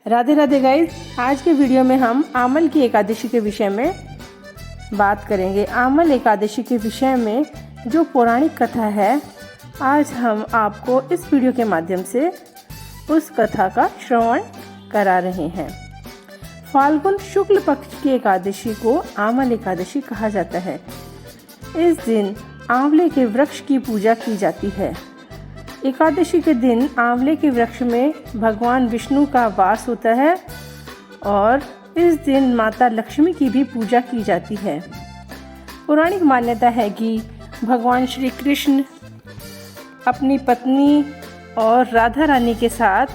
Radhe Radhe guys. आज के video में हम आमल की एकादशी के विषय में बात करेंगे। आमल एकादशी के विषय में जो पौराणिक कथा है, आज हम आपको इस वीडियो के माध्यम से उस कथा का श्रवण करा रहे हैं। फाल्गुन शुक्ल पक्ष की एकादशी को आमल एकादशी कहा जाता है। इस दिन आंवले के वृक्ष की पूजा की जाती है। एकादशी के दिन आंवले के वृक्ष में भगवान विष्णु का वास होता है और इस दिन माता लक्ष्मी की भी पूजा की जाती है। पौराणिक मान्यता है कि भगवान श्री कृष्ण अपनी पत्नी और राधा रानी के साथ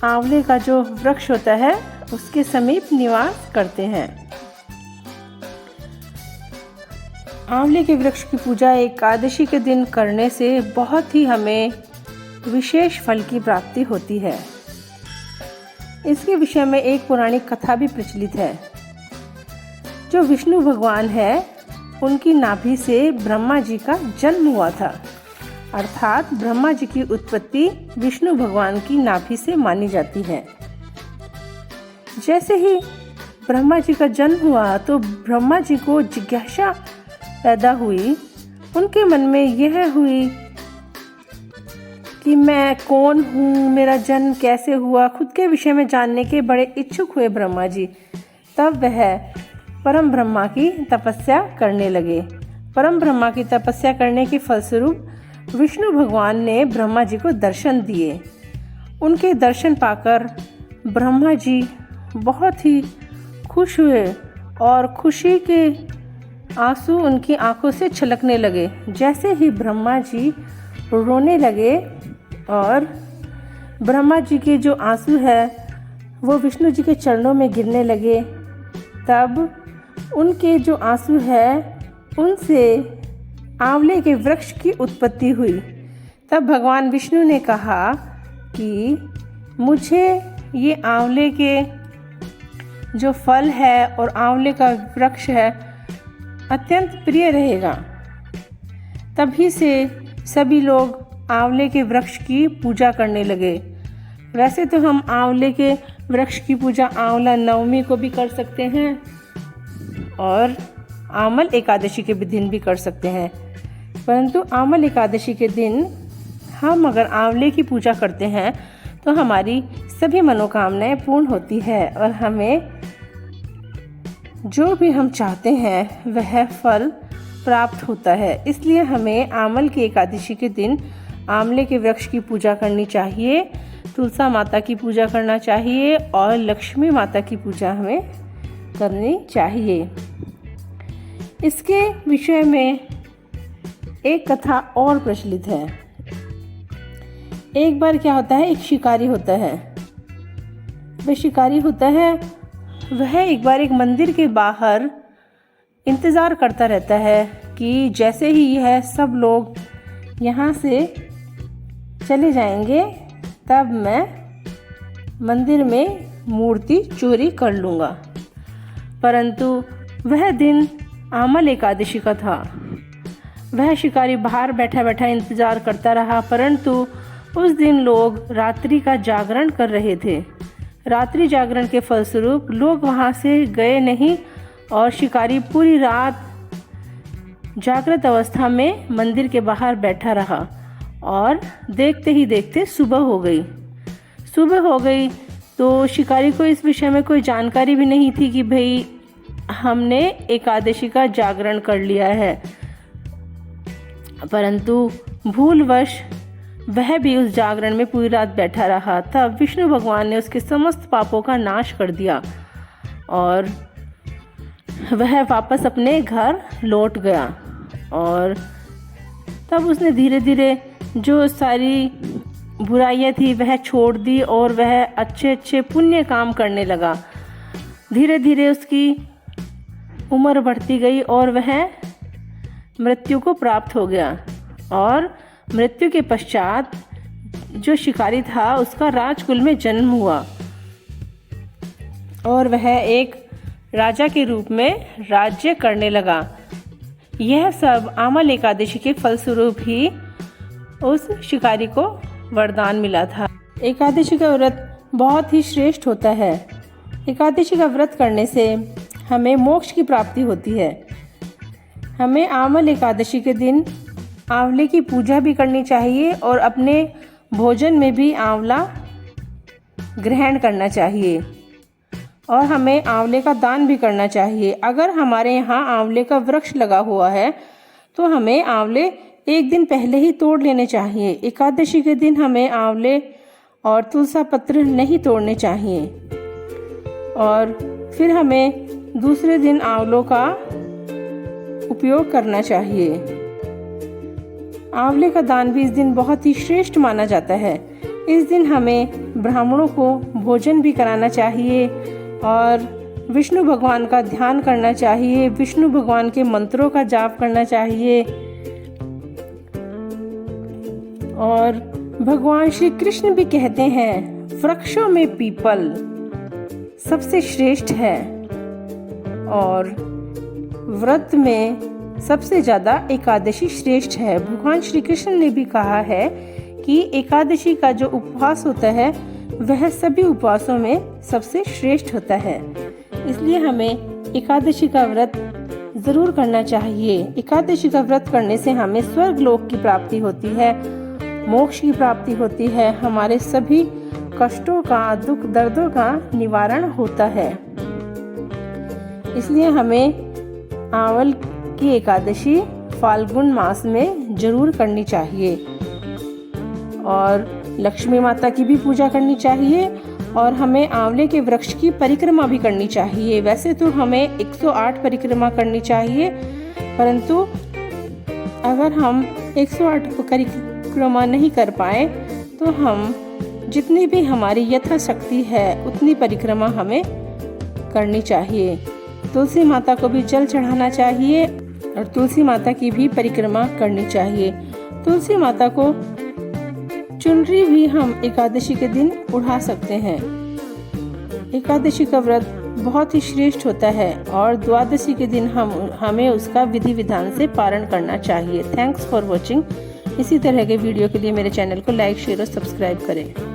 आंवले का जो वृक्ष होता है उसके समीप निवास करते हैं। आंवले के वृक्ष की पूजा एकादशी के दिन करने से बहुत ही हमें विशेष फल की प्राप्ति होती है। इसके विषय में एक पौराणिक कथा भी प्रचलित है। जो विष्णु भगवान है, उनकी नाभि से ब्रह्मा जी का जन्म हुआ था, अर्थात ब्रह्मा जी की उत्पत्ति विष्णु भगवान की नाभि से मानी जाती है। जैसे ही ब्रह्मा जी का जन्म हुआ तो ब्रह्मा जी को जिज्ञासा पैदा हुई। उनके मन में यह हुई कि मैं कौन हूँ, मेरा जन्म कैसे हुआ। खुद के विषय में जानने के बड़े इच्छुक हुए ब्रह्मा जी। तब वह परम ब्रह्मा की तपस्या करने लगे। परम ब्रह्मा की तपस्या करने के फलस्वरूप विष्णु भगवान ने ब्रह्मा जी को दर्शन दिए। उनके दर्शन पाकर ब्रह्मा जी बहुत ही खुश हुए और खुशी के आंसू उनकी आंखों से छलकने लगे। जैसे ही ब्रह्मा जी रोने लगे और ब्रह्मा जी के जो आंसू है वो विष्णु जी के चरणों में गिरने लगे, तब उनके जो आंसू है उनसे आंवले के वृक्ष की उत्पत्ति हुई। तब भगवान विष्णु ने कहा कि मुझे ये आंवले के जो फल है और आंवले का वृक्ष है अत्यंत प्रिय रहेगा। तभी से सभी लोग आंवले के वृक्ष की पूजा करने लगे। वैसे तो हम आंवले के वृक्ष की पूजा आंवला नवमी को भी कर सकते हैं और आमल एकादशी के दिन भी कर सकते हैं, परंतु आमल एकादशी के दिन हम अगर आंवले की पूजा करते हैं तो हमारी सभी मनोकामनाएं पूर्ण होती है और हमें जो भी हम चाहते हैं वह फल प्राप्त होता है। इसलिए हमें आमल की एकादशी के दिन आंवले के वृक्ष की पूजा करनी चाहिए, तुलसा माता की पूजा करना चाहिए और लक्ष्मी माता की पूजा हमें करनी चाहिए। इसके विषय में एक कथा और प्रचलित है। एक बार क्या होता है, एक शिकारी होता है। वह शिकारी होता है, वह एक बार एक मंदिर के बाहर इंतज़ार करता रहता है कि जैसे ही यह सब लोग यहाँ से चले जाएंगे तब मैं मंदिर में मूर्ति चोरी कर लूँगा। परंतु वह दिन आमल एकादशी का था। वह शिकारी बाहर बैठा बैठा इंतज़ार करता रहा, परंतु उस दिन लोग रात्रि का जागरण कर रहे थे। रात्रि जागरण के फलस्वरूप लोग वहाँ से गए नहीं और शिकारी पूरी रात जागृत अवस्था में मंदिर के बाहर बैठा रहा और देखते ही देखते सुबह हो गई। सुबह हो गई तो शिकारी को इस विषय में कोई जानकारी भी नहीं थी कि भाई हमने एकादशी का जागरण कर लिया है, परंतु भूलवश वह भी उस जागरण में पूरी रात बैठा रहा। तब विष्णु भगवान ने उसके समस्त पापों का नाश कर दिया और वह वापस अपने घर लौट गया। और तब उसने धीरे धीरे जो सारी बुराइयां थी वह छोड़ दी और वह अच्छे अच्छे पुण्य काम करने लगा। धीरे धीरे उसकी उम्र बढ़ती गई और वह मृत्यु को प्राप्त हो गया। और मृत्यु के पश्चात जो शिकारी था उसका राजकुल में जन्म हुआ और वह एक राजा के रूप में राज्य करने लगा। यह सब आमल एकादशी के फलस्वरूप ही उस शिकारी को वरदान मिला था। एकादशी का व्रत बहुत ही श्रेष्ठ होता है। एकादशी का व्रत करने से हमें मोक्ष की प्राप्ति होती है। हमें आंवल एकादशी के दिन आंवले की पूजा भी करनी चाहिए और अपने भोजन में भी आंवला ग्रहण करना चाहिए और हमें आंवले का दान भी करना चाहिए। अगर हमारे यहाँ आंवले का वृक्ष लगा हुआ है तो हमें आंवले एक दिन पहले ही तोड़ लेने चाहिए। एकादशी के दिन हमें आंवले और तुलसी पत्र नहीं तोड़ने चाहिए और फिर हमें दूसरे दिन आंवलों का उपयोग करना चाहिए। आंवले का दान भी इस दिन बहुत ही श्रेष्ठ माना जाता है। इस दिन हमें ब्राह्मणों को भोजन भी कराना चाहिए और विष्णु भगवान का ध्यान करना चाहिए, विष्णु भगवान के मंत्रों का जाप करना चाहिए। और भगवान श्री कृष्ण भी कहते हैं, वृक्षों में पीपल सबसे श्रेष्ठ है और व्रत में सबसे ज़्यादा एकादशी श्रेष्ठ है। भगवान श्री कृष्ण ने भी कहा है कि एकादशी का जो उपवास होता है वह सभी उपवासों में सबसे श्रेष्ठ होता है। इसलिए हमें एकादशी का व्रत ज़रूर करना चाहिए। एकादशी का व्रत करने से हमें स्वर्ग लोक की प्राप्ति होती है, मोक्ष की प्राप्ति होती है, हमारे सभी कष्टों का, दुख दर्दों का निवारण होता है। इसलिए हमें आंवल की एकादशी फाल्गुन मास में जरूर करनी चाहिए और लक्ष्मी माता की भी पूजा करनी चाहिए और हमें आंवले के वृक्ष की परिक्रमा भी करनी चाहिए। वैसे तो हमें 108 परिक्रमा करनी चाहिए, परंतु अगर हम 108 परिक्रमा नहीं कर पाए तो हम जितनी भी हमारी यथाशक्ति है उतनी परिक्रमा हमें करनी चाहिए। तुलसी माता को भी जल चढ़ाना चाहिए और तुलसी माता की भी परिक्रमा करनी चाहिए। तुलसी माता को चुनरी भी हम एकादशी के दिन उड़ा सकते हैं। एकादशी का व्रत बहुत ही श्रेष्ठ होता है और द्वादशी के दिन हमें उसका विधि विधान से पालन करना चाहिए। Thanks for watching. इसी तरह के वीडियो के लिए मेरे चैनल को लाइक, शेयर और सब्सक्राइब करें।